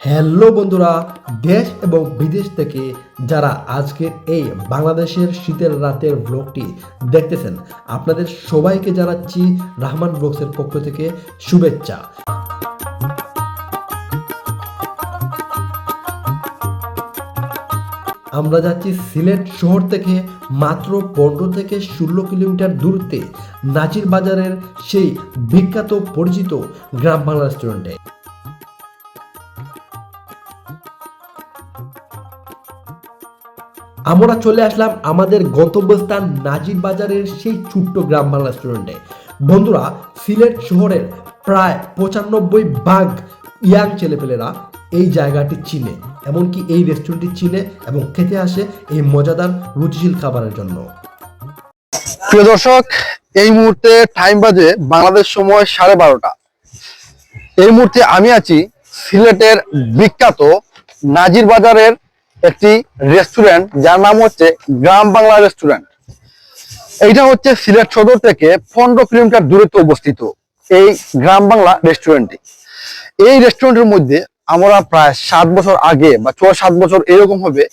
Hello বন্ধুরা, দেশ এবং বিদেশ থেকে যারা আজকের এই বাংলাদেশের শীতের রাতের ব্লগটি দেখতেছেন, আপনাদের সবাইকে জানাচ্ছি রাহমান ব্লগসের পক্ষ থেকে শুভেচ্ছা। আমরা যাচ্ছি সিলেট শহর থেকে মাত্র 15 থেকে 16 কিলোমিটার দূরত্বে নাজির বাজারের সেই বিখ্যাত পরিচিত গ্রাম বাংলা রেস্টুরেন্টে। আমরা চলে আসলাম আমাদের গন্তব্যস্থান নাজির বাজারের সেই ছোট্ট গ্রাম বাংলা রেস্টুরেন্টে। বন্ধুরা, সিলেট শহরের প্রায় 95% ইয়াং ছেলেপেলেরা এই জায়গাটি চিনে, এমনকি এই রেস্টুরেন্টটি চিনে এবং খেতে আসে এই মজাদার রুচিশীল খাবারের জন্য। প্রিয় দর্শক, এই মুহূর্তে টাইম বাজে বাংলাদেশ সময় 12:30। এই মুহূর্তে আমি আছি সিলেটের বিখ্যাত নাজির বাজারের একটি রেস্টুরেন্ট, যার নাম হচ্ছে গ্রাম বাংলা রেস্টুরেন্ট। এইটা হচ্ছে সিলেট সদর থেকে 15 কিলোমিটার দূরত্বে অবস্থিত এই গ্রাম বাংলা রেস্টুরেন্টটি। এই রেস্টুরেন্টের মধ্যে আমরা প্রায় 7 বছর আগে বা 6-7 বছর এরকম হবে,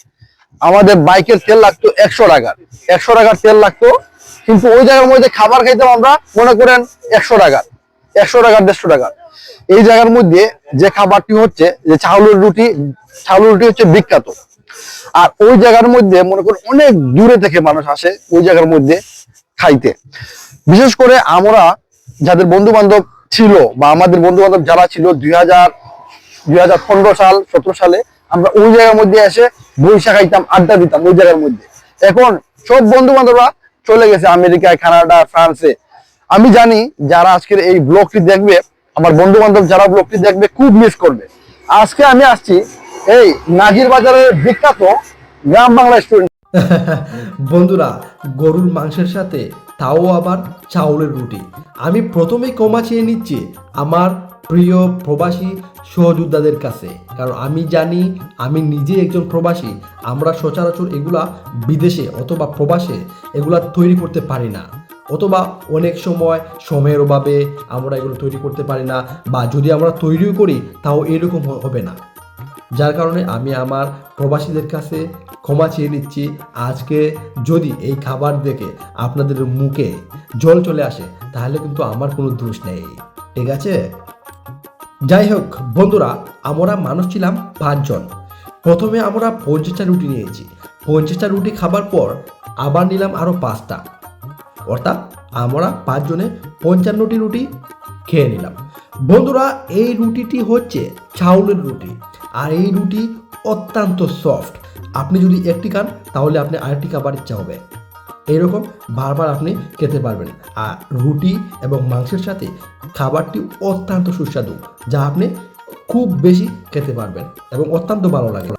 আমাদের বাইকের তেল লাগতো 100 টাকার। 100 টাকার তেল লাগতো, কিন্তু ওই জায়গার মধ্যে খাবার খাইতাম আমরা, মনে করেন 100 টাকার, 150 টাকার। এই জায়গার মধ্যে যে খাবারটি হচ্ছে যে চাউলের রুটি হচ্ছে বিখ্যাত। আর ওই জায়গার মধ্যে মনে করেন অনেক দূরে থেকে মানুষ আসে ওই জায়গার মধ্যে খাইতে। বিশেষ করে আমরা যাদের বন্ধু বান্ধব ছিল বা আমাদের বন্ধু বান্ধব যারা ছিল 2015 সাল 17 সালে আমরা ওই জায়গার মধ্যে এসে বৈশা খাইতাম, আড্ডা দিতাম ওই জায়গার মধ্যে। এখন সব বন্ধু বান্ধবরা চলে গেছে আমেরিকায়, কানাডা, ফ্রান্সে। আমি জানি যারা আজকের এই ব্লগটি দেখবে, আমার বন্ধু বান্ধব যারা ব্লগটি দেখবে, খুব মিস করবে। আজকে আমি আসছি এই নাজির বাজারের বিখ্যাত গ্রাম বাংলা রেস্টুরেন্ট। বন্ধুরা, গরুর মাংসের সাথে তাও আবার চাউলের রুটি। আমি প্রথমেই ক্ষমা চেয়ে নিচ্ছি আমার প্রিয় প্রবাসী সহযোদ্ধাদের কাছে, কারণ আমি জানি আমি নিজে একজন প্রবাসী। আমরা সচরাচর এগুলা বিদেশে অথবা প্রবাসে এগুলা তৈরি করতে পারি না, অথবা অনেক সময় সময়ের অভাবে আমরা এগুলো তৈরি করতে পারি না, বা যদি আমরা তৈরিও করি তাও এরকম হবে না। যার কারণে আমি আমার প্রবাসীদের কাছে ক্ষমা চেয়ে নিচ্ছি। আজকে যদি এই খাবার দেখে আপনাদের মুখে জল চলে আসে তাহলে কিন্তু আমার কোনো দোষ নেই, ঠিক আছে? যাই হোক বন্ধুরা, আমরা মানুষ ছিলাম 5 জন। প্রথমে আমরা 50টা রুটি নিয়েছি। 50টা রুটি খাবার পর আবার নিলাম আরও 5টা, অর্থাৎ আমরা 5 জনে 55টি রুটি খেয়ে নিলাম। বন্ধুরা, এই রুটিটি হচ্ছে চাউলের রুটি, আর এই রুটি অত্যন্ত সফট। আপনি যদি একটি খান তাহলে আপনি আরেকটি খাবার ইচ্ছা হবে, এইরকম বারবার আপনি খেতে পারবেন। আর রুটি এবং মাংসের সাথে খাবারটি অত্যন্ত সুস্বাদু, যা আপনি খুব বেশি খেতে পারবেন এবং অত্যন্ত ভালো লাগে।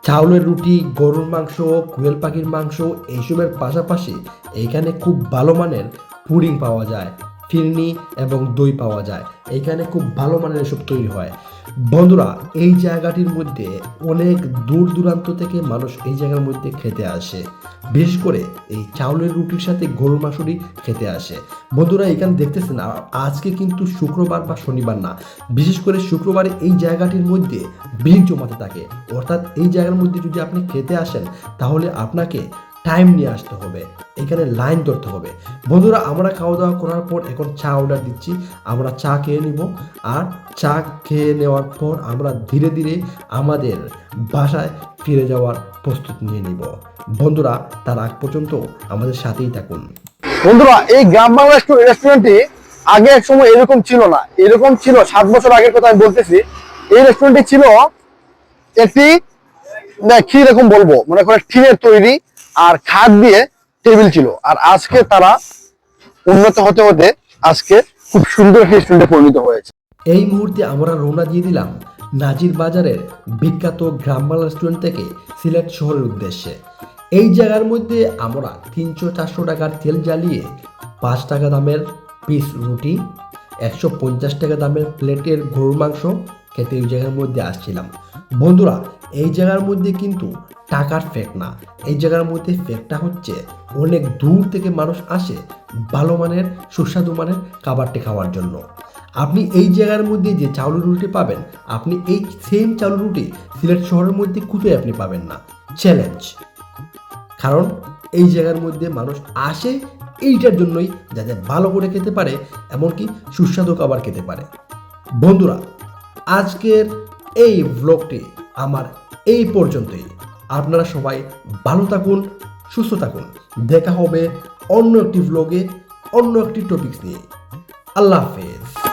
চাউলের রুটি, গরুর মাংস, কোয়েল পাখির মাংস এইসবের পাশাপাশি এইখানে খুব ভালো মানের পুডিং পাওয়া যায়, ফিরনি এবং দই পাওয়া যায়। এইখানে খুব ভালো মানের এসব তৈরি হয়। বন্ধুরা, এই জায়গাটির মধ্যে অনেক দূর দূরান্ত থেকে মানুষ এই জায়গার মধ্যে খেতে আসে, বিশেষ করে এই চাউলের রুটির সাথে গরুর মাংসটি খেতে আসে। বন্ধুরা, এখানে দেখতেছেন আজকে কিন্তু শুক্রবার বা শনিবার না, বিশেষ করে শুক্রবারে এই জায়গাটির মধ্যে ভিড় জমাতে থাকে। অর্থাৎ এই জায়গার মধ্যে যদি আপনি খেতে আসেন তাহলে আপনাকে টাইম নিয়ে আসতে হবে, এখানে লাইন ধরতে হবে। বন্ধুরা, আমরা খাওয়া দাওয়া করার পর এখন চা অর্ডার দিচ্ছি। আমরা চা খেয়ে নিব, আর চা খেয়ে নেওয়ার পর আমরা ধীরে ধীরে আমাদের বাসায় ফিরে যাওয়ার প্রস্তুতি নিয়ে নিব। বন্ধুরা, তার আগ পর্যন্ত আমাদের সাথেই থাকুন। বন্ধুরা, এই গ্রাম বাংলা রেস্টুরেন্টটি আগে এক সময় এরকম ছিল না। এরকম ছিল 7 বছর আগের কথা আমি বলতেছি। এই রেস্টুরেন্টটি ছিল একটি, কি রকম বলবো, মনে করে টিনের তৈরি আর খাট দিয়ে টেবিল ছিল। আর আজকে তারা উন্নত হতে হতে আজকে খুব সুন্দর একটি রেস্টুরেন্টে পরিণত হয়েছে। এই মুহূর্তে আমরা রওনা দিয়ে দিলাম নাজির বাজারের বিখ্যাত গ্রাম বাংলা রেস্টুরেন্ট থেকে সিলেট শহরের উদ্দেশ্যে। এই জায়গার মধ্যে আমরা 300-400 টাকার তেল জ্বালিয়ে 5 টাকা দামের পিস রুটি, 150 টাকা দামের প্লেটের গরুর মাংস খেতে এই জায়গার মধ্যে আসছিলাম। বন্ধুরা, এই জায়গার মধ্যে কিন্তু টাকার ফেক না, এই জায়গার মধ্যে ফেকটা হচ্ছে অনেক দূর থেকে মানুষ আসে ভালো মানের সুস্বাদু মানের খাবারটি খাওয়ার জন্য। আপনি এই জায়গার মধ্যে যে চাউলের রুটি পাবেন, আপনি এই সেম চাউলের রুটি সিলেট শহরের মধ্যে কোথায় আপনি পাবেন না। চ্যালেঞ্জ। কারণ এই জায়গার মধ্যে মানুষ আসে এইটার জন্যই, যাতে ভালো করে খেতে পারে, এমনকি সুস্বাদু খাবার খেতে পারে। বন্ধুরা, আজকের এই ব্লগটি আমার এই পর্যন্তই। আপনারা সবাই ভালো থাকুন, সুস্থ থাকুন। দেখা হবে অন্য একটি ব্লগে, অন্য একটি টপিকস নিয়ে। আল্লাহ হাফেজ।